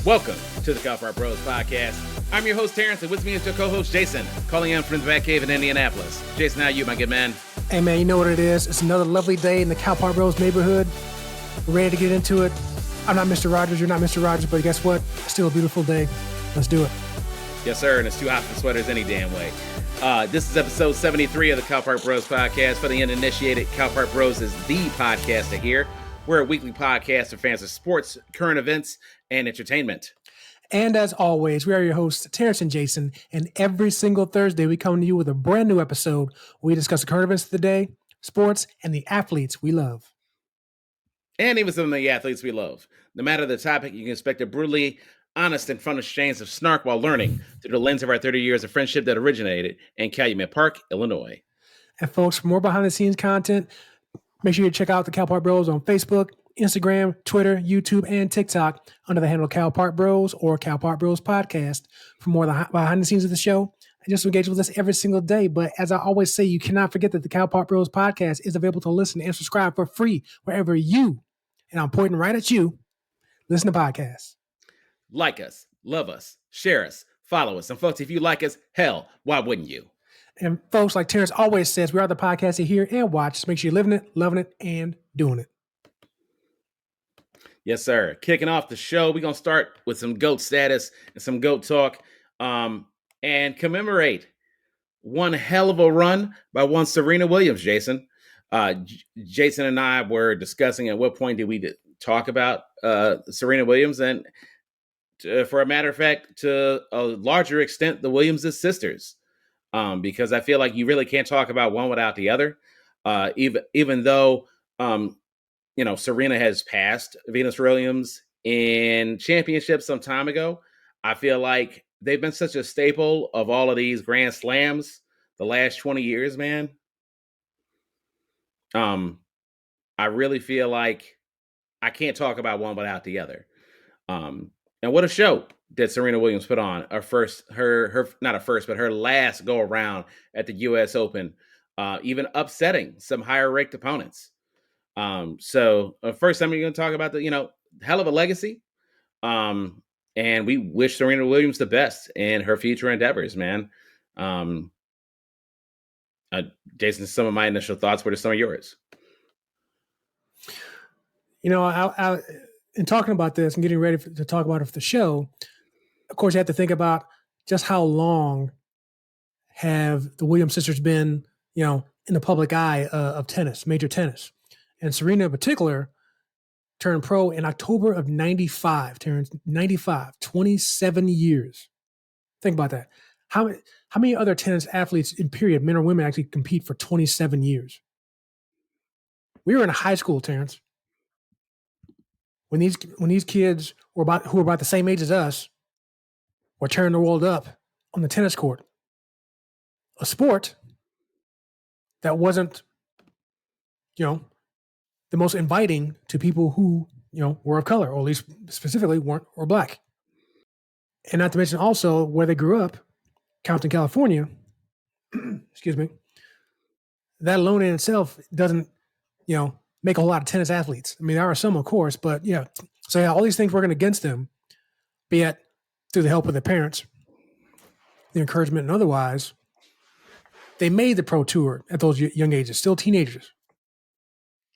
Welcome to the Cowpart Bros podcast. I'm your host, Terrence, and with me is your co-host, Jason, calling in from the Batcave in Indianapolis. Jason, how are you, my good man? Hey, man, you know what it is. It's another lovely day in the Cowpart Bros neighborhood. We're ready to get into it. I'm not Mr. Rogers, you're not Mr. Rogers, but guess what? It's still a beautiful day. Let's do it. Yes, sir, and it's too hot for sweaters any damn way. This is episode 73 of the Cowpart Bros podcast. For the uninitiated, Cowpart Bros is the podcast to hear. We're a weekly podcast for fans of sports, current events, and entertainment. And as always, we are your hosts, Terrence and Jason, and every single Thursday we come to you with a brand new episode where we discuss the current events of the day, sports, and the athletes we love. And even some of the athletes we love. No matter the topic, you can expect a brutally honest and fun exchange of snark while learning through the lens of our 30 years of friendship that originated in Calumet Park, Illinois. And folks, for more behind-the-scenes content, make sure you check out the Cowpart Bros on Facebook, Instagram, Twitter, YouTube, and TikTok under the handle Cowpart Bros or Cowpart Bros Podcast for more behind the scenes of the show and just engage with us every single day. But as I always say, you cannot forget that the Cowpart Bros Podcast is available to listen and subscribe for free wherever you, and I'm pointing right at you, listen to podcasts. Like us, love us, share us, follow us. And folks, if you like us, hell, why wouldn't you? And folks, like Terrence always says, we are the podcast to hear and watch. Just make sure you're living it, loving it, and doing it. Yes, sir. Kicking off the show, we're going to start with some GOAT status and some GOAT talk and commemorate one hell of a run by one Serena Williams, Jason. Jason and I were discussing at what point did we talk about Serena Williams, and for a matter of fact, to a larger extent, the Williams' sisters, because I feel like you really can't talk about one without the other, even though Serena has passed Venus Williams in championships some time ago. I feel like they've been such a staple of all of these Grand Slams the last 20 years, man. I really feel like I can't talk about one without the other. And what a show that Serena Williams put on her last go around at the U.S. Open, even upsetting some higher ranked opponents. So first time we're going to talk about the, hell of a legacy. And we wish Serena Williams the best in her future endeavors, man. Jason, some of my initial thoughts. What are some of yours? I in talking about this and getting ready to talk about it for the show, of course, you have to think about just how long have the Williams sisters been, in the public eye of tennis, major tennis. And Serena in particular turned pro in October of 95, Terrence, 95, 27 years. Think about that. How many other tennis athletes in period, men or women, actually compete for 27 years? We were in high school, Terrence, when these kids who were about the same age as us were tearing the world up on the tennis court. A sport that wasn't, the most inviting to people who, were of color, or at least specifically were black. And not to mention also where they grew up, Compton, California, excuse me, that alone in itself doesn't, make a whole lot of tennis athletes. I mean, there are some, of course, but yeah. So yeah, all these things working against them, be it through the help of their parents, the encouragement and otherwise, they made the pro tour at those young ages, still teenagers.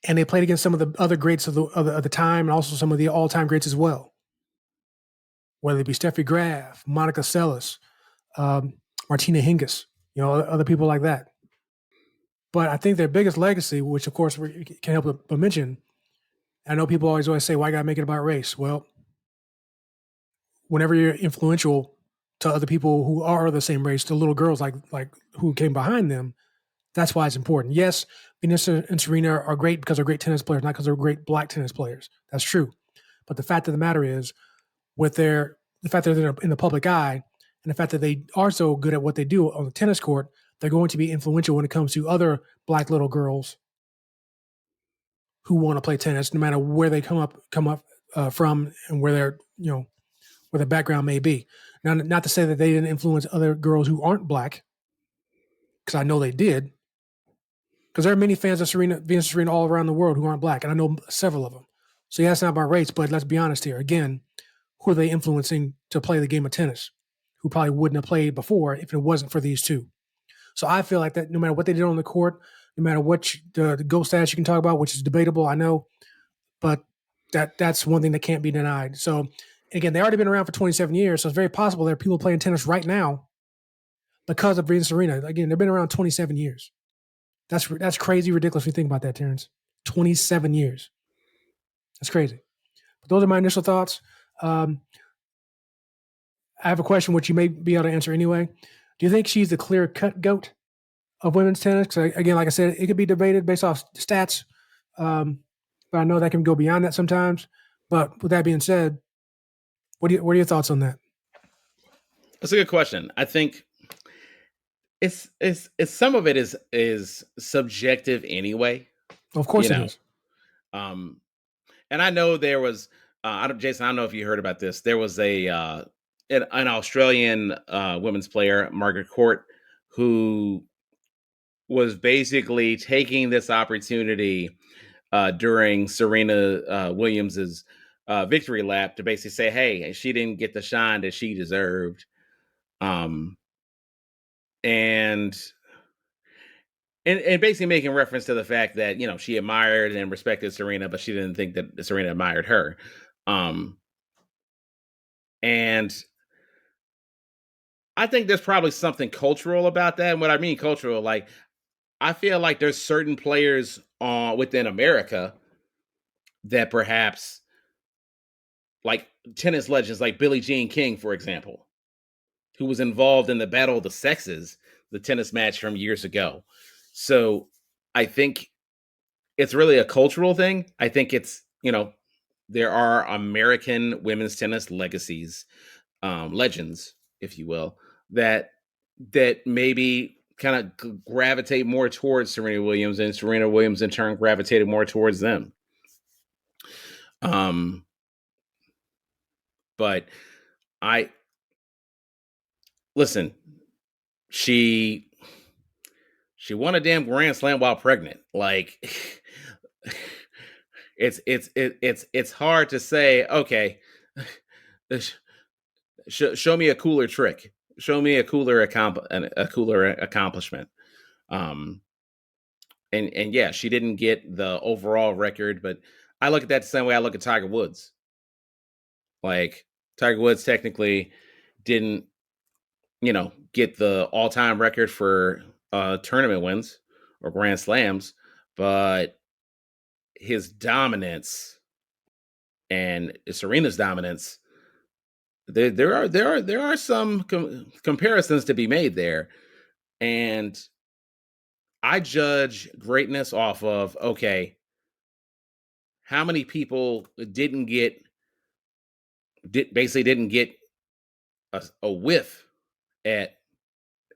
And they played against some of the other greats of the time, and also some of the all-time greats as well. Whether it be Steffi Graf, Monica Seles, Martina Hingis, other people like that. But I think their biggest legacy, which of course we can't help but mention, I know people always say, why gotta make it about race? Well, whenever you're influential to other people who are the same race, to little girls like who came behind them, that's why it's important. Yes, Venus and Serena are great because they're great tennis players, not because they're great black tennis players. That's true. But the fact of the matter is, the fact that they're in the public eye and the fact that they are so good at what they do on the tennis court, they're going to be influential when it comes to other black little girls who want to play tennis, no matter where they come up from and where their where their background may be. Now, not to say that they didn't influence other girls who aren't black, because I know they did. Because there are many fans of Venus and Serena all around the world who aren't black, and I know several of them. So yeah, it's not about race, but let's be honest here. Again, who are they influencing to play the game of tennis, who probably wouldn't have played before if it wasn't for these two. So I feel like that no matter what they did on the court, no matter what the GOAT status you can talk about, which is debatable, I know, but that's one thing that can't be denied. So again, they already been around for 27 years, so it's very possible there are people playing tennis right now because of Venus Serena. Again, they've been around 27 years. That's crazy, ridiculous. When you think about that, Terrence. 27 years. That's crazy. But those are my initial thoughts. I have a question which you may be able to answer anyway. Do you think she's the clear-cut GOAT of women's tennis? Because again, like I said, it could be debated based off stats, but I know that can go beyond that sometimes. But with that being said, what are your thoughts on that? That's a good question. I think it's some of it is subjective anyway. Of course it is. And I know there was Jason, I don't know if you heard about this. There was an Australian women's player, Margaret Court, who was basically taking this opportunity during Serena Williams's victory lap to basically say, hey, she didn't get the shine that she deserved. And basically making reference to the fact that, she admired and respected Serena, but she didn't think that Serena admired her. And I think there's probably something cultural about that. And what I mean cultural, like, I feel like there's certain players within America that perhaps, like tennis legends like Billie Jean King, for example, who was involved in the Battle of the Sexes, the tennis match from years ago. So I think it's really a cultural thing. I think it's, there are American women's tennis legacies, legends, if you will, that maybe kind of gravitate more towards Serena Williams, and Serena Williams in turn gravitated more towards them. But listen, she won a damn Grand Slam while pregnant. Like, it's hard to say, okay, show me a cooler trick. Show me a cooler accomplishment. And yeah, she didn't get the overall record, but I look at that the same way I look at Tiger Woods. Like, Tiger Woods technically didn't, get the all-time record for tournament wins or Grand Slams, but his dominance and Serena's dominance, there are some comparisons to be made there. And I judge greatness off of, okay, how many people didn't get a whiff at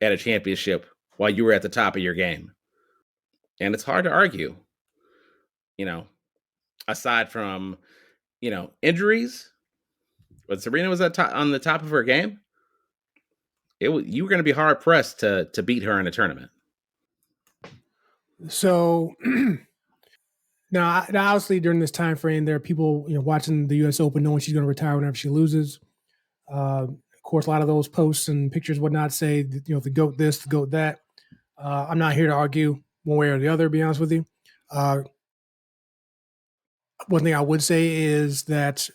a championship while you were at the top of your game. And it's hard to argue, aside from, injuries, but Serena was on the top of her game. You were going to be hard pressed to beat her in a tournament. So now obviously during this time frame, there are people watching the U.S. Open knowing she's going to retire whenever she loses. Of course, a lot of those posts and pictures, whatnot, say the GOAT this, the GOAT that. I'm not here to argue one way or the other. To be honest with you, one thing I would say is that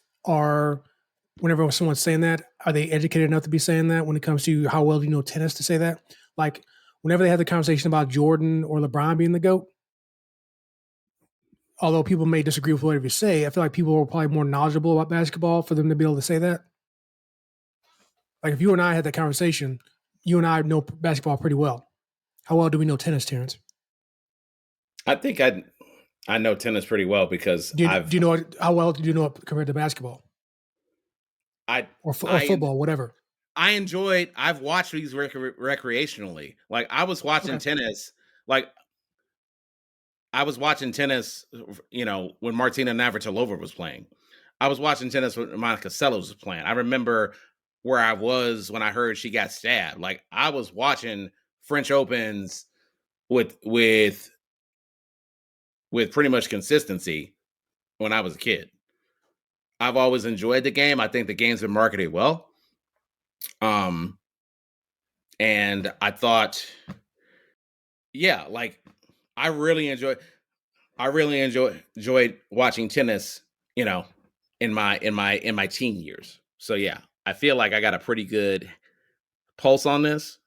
whenever someone's saying that, are they educated enough to be saying that when it comes to how well do you know tennis to say that? Like, whenever they have the conversation about Jordan or LeBron being the GOAT, although people may disagree with whatever you say, I feel like people are probably more knowledgeable about basketball for them to be able to say that. Like, if you and I had that conversation, you and I know basketball pretty well. How well do we know tennis, Terrence? I think I know tennis pretty well because do you know how well do you know it compared to basketball? Or football, whatever. I've watched these recreationally. Like, I was watching tennis. Like, I was watching tennis, when Martina Navratilova was playing. I was watching tennis when Monica Seles was playing. I remember where I was when I heard she got stabbed. Like, I was watching French Opens with pretty much consistency when I was a kid. I've always enjoyed the game. I think the game's been marketed well. Um, and I thought, yeah, like I really enjoy enjoyed watching tennis, you know, in my teen years. So yeah, I feel like I got a pretty good pulse on this.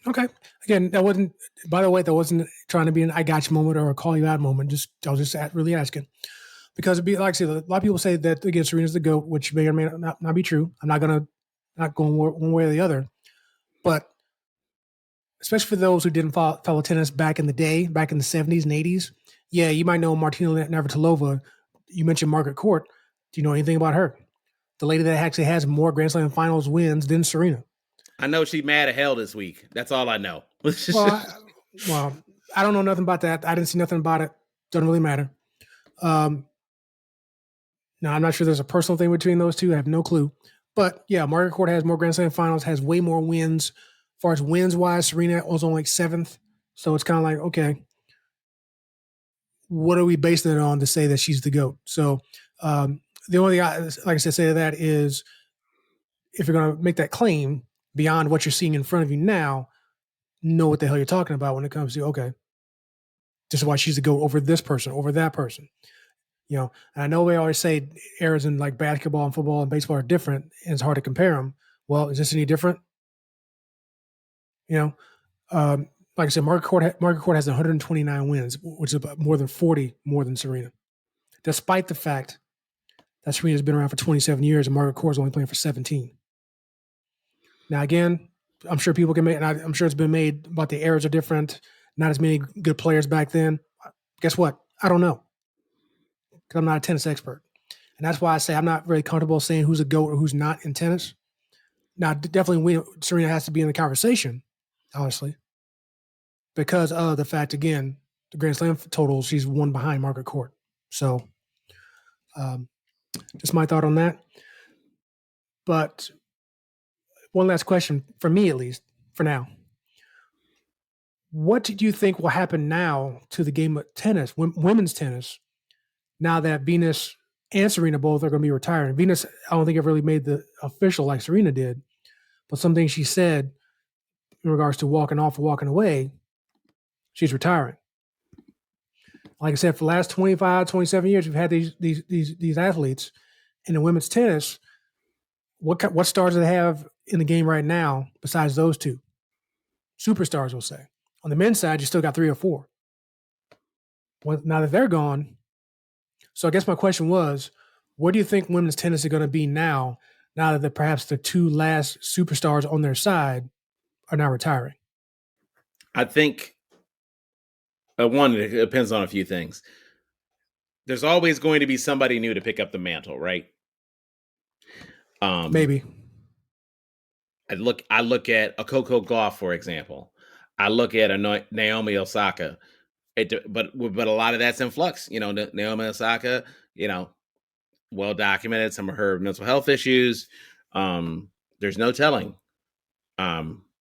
Okay. Again, that wasn't. By the way, that wasn't trying to be an "I got you" moment or a "call you out" moment. I was just really asking because it'd be like I said, a lot of people say that again, Serena's the GOAT, which may or may not be true. I'm not going one way or the other, but especially for those who didn't follow tennis back in the day, back in the 70s and 80s, yeah, you might know Martina Navratilova. You mentioned Margaret Court. Do you know anything about her? The lady that actually has more Grand Slam finals wins than Serena. I know she's mad at hell this week. That's all I know. Well, I don't know nothing about that. I didn't see nothing about it. Doesn't really matter. Um, now, I'm not sure there's a personal thing between those two. I have no clue. But yeah, Margaret Court has more Grand Slam finals, has way more wins. As far as wins wise, Serena was only like seventh. So it's kind of like, okay, what are we basing it on to say that she's the GOAT? So the only thing, like I said, say to that is if you're going to make that claim beyond what you're seeing in front of you now, know what the hell you're talking about when it comes to, okay, this is why she's the GOAT over this person, over that person. You know, and I know we always say eras in like basketball and football and baseball are different, and it's hard to compare them. Well, is this any different? You know, like I said, Margaret Court has 129 wins, which is about more than 40 more than Serena, despite the fact that Serena's been around for 27 years and Margaret Court's only playing for 17. Now, again, I'm sure people can make, and I'm sure it's been made about the eras are different, not as many good players back then. Guess what? I don't know because I'm not a tennis expert. And that's why I say I'm not very comfortable saying who's a GOAT or who's not in tennis. Now, definitely Serena has to be in the conversation, honestly, because of the fact, again, the Grand Slam total, she's one behind Margaret Court. So just my thought on that. But one last question, for me at least, for now. What do you think will happen now to the game of tennis, women's tennis, now that Venus and Serena both are going to be retiring? Venus, I don't think ever really made the official like Serena did, but something she said in regards to walking off or walking away, she's retiring. Like I said, for the last 25, 27 years, we've had these athletes in the women's tennis. What stars do they have in the game right now besides those two? Superstars, we'll say. On the men's side, you still got 3 or 4. Well, now that they're gone, so I guess my question was, what do you think women's tennis is going to be now that perhaps the 2 last superstars on their side are now retiring? I think one, it depends on a few things. There's always going to be somebody new to pick up the mantle, right? Maybe. I look at a Coco Gauff, for example. I look at a Naomi Osaka. But a lot of that's in flux. You know, Naomi Osaka, you know, well documented some of her mental health issues. There's no telling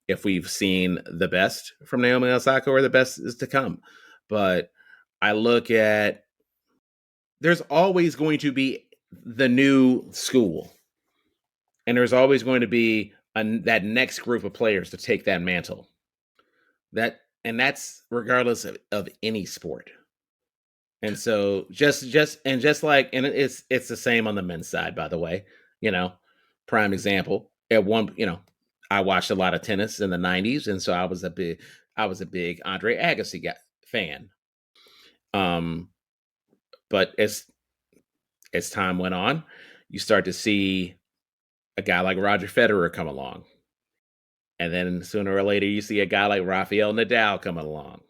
if we've seen the best from Naomi Osaka or the best is to come. But I look at, there's always going to be the new school, and there's always going to be that next group of players to take that mantle. That's regardless of any sport. And so just like, and it's the same on the men's side, by the way. You know, prime example. At one, you know, I watched a lot of tennis in the '90s, and so I was a big Andre Agassi fan. But as time went on, you start to see a guy like Roger Federer come along, and then sooner or later you see a guy like Rafael Nadal coming along,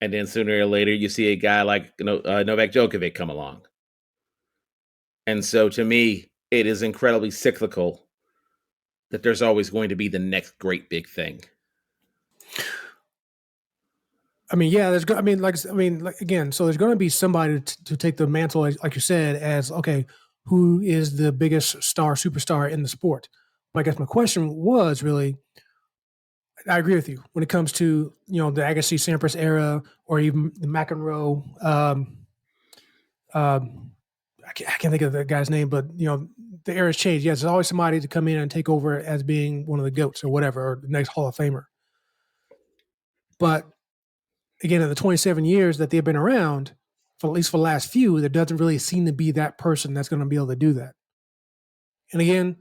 and then sooner or later you see a guy like Novak Djokovic come along. And so to me, it is incredibly cyclical that there's always going to be the next great big thing. I mean, yeah, again, so there's going to be somebody to take the mantle, like you said, as, okay, who is the biggest superstar in the sport? But I guess my question was really, I agree with you when it comes to, you know, the Agassi Sampras era or even the McEnroe, I can't think of the guy's name, but the era has changed. Yes, there's always somebody to come in and take over as being one of the GOATs or whatever, or the next Hall of Famer. But again, in the 27 years that they've been around, for at least for the last few, there doesn't really seem to be that person that's going to be able to do that. And again,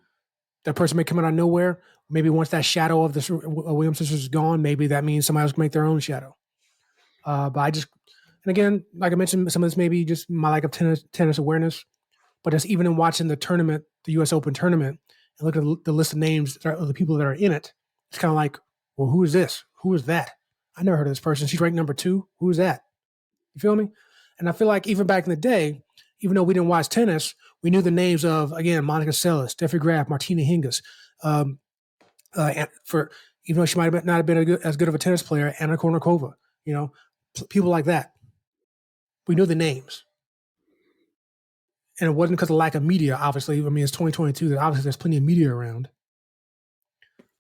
that person may come out of nowhere. Maybe once that shadow of the Williams sisters is gone, maybe that means somebody else can make their own shadow. But and again, like I mentioned, some of this may be just my lack of tennis awareness. But just even in watching the tournament, the U.S. Open tournament, and look at the list of names of the people that are in it, it's kind of like, well, who is this? Who is that? I never heard of this person. She's ranked number 2. Who is that? You feel me? And I feel like even back in the day, even though we didn't watch tennis, we knew the names of, again, Monica Seles, Steffi Graf, Martina Hingis. Even though she might not have been as good of a tennis player, Anna Kournikova, people like that. We knew the names. And it wasn't because of lack of media, obviously. I mean, it's 2022. Obviously, there's plenty of media around.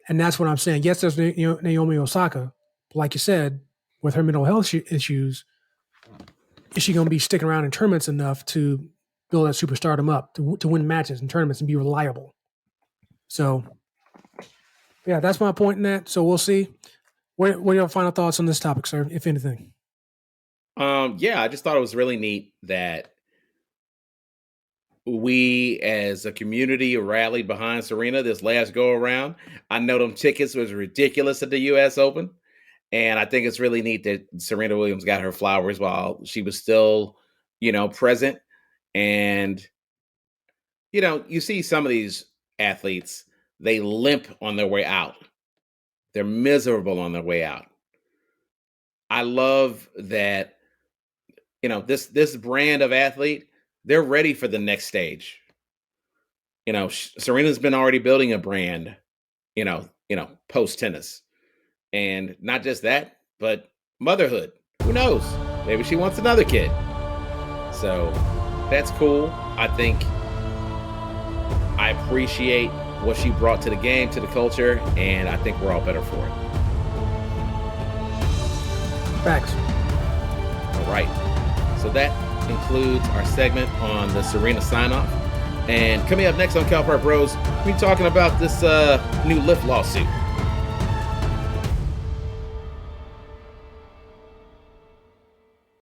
And that's what I'm saying. Yes, there's Naomi Osaka. But like you said, with her mental health issues, is she going to be sticking around in tournaments enough to build that superstardom up, to win matches and tournaments and be reliable? So, yeah, that's my point in that. So we'll see. What are your final thoughts on this topic, sir, if anything? Yeah, I just thought it was really neat that we as a community rallied behind Serena this last go around. I know them tickets was ridiculous at the U.S. Open. And I think it's really neat that Serena Williams got her flowers while she was still, present. And, you see some of these athletes, they limp on their way out. They're miserable on their way out. I love that, this brand of athlete, they're ready for the next stage. Serena's been already building a brand, post tennis. And not just that, but motherhood. Who knows? Maybe she wants another kid. So that's cool. I think I appreciate what she brought to the game, to the culture, and I think we're all better for it. Facts. All right. So that concludes our segment on the Serena sign-off. And coming up next on Cal Park Bros, we're talking about this new Lyft lawsuit.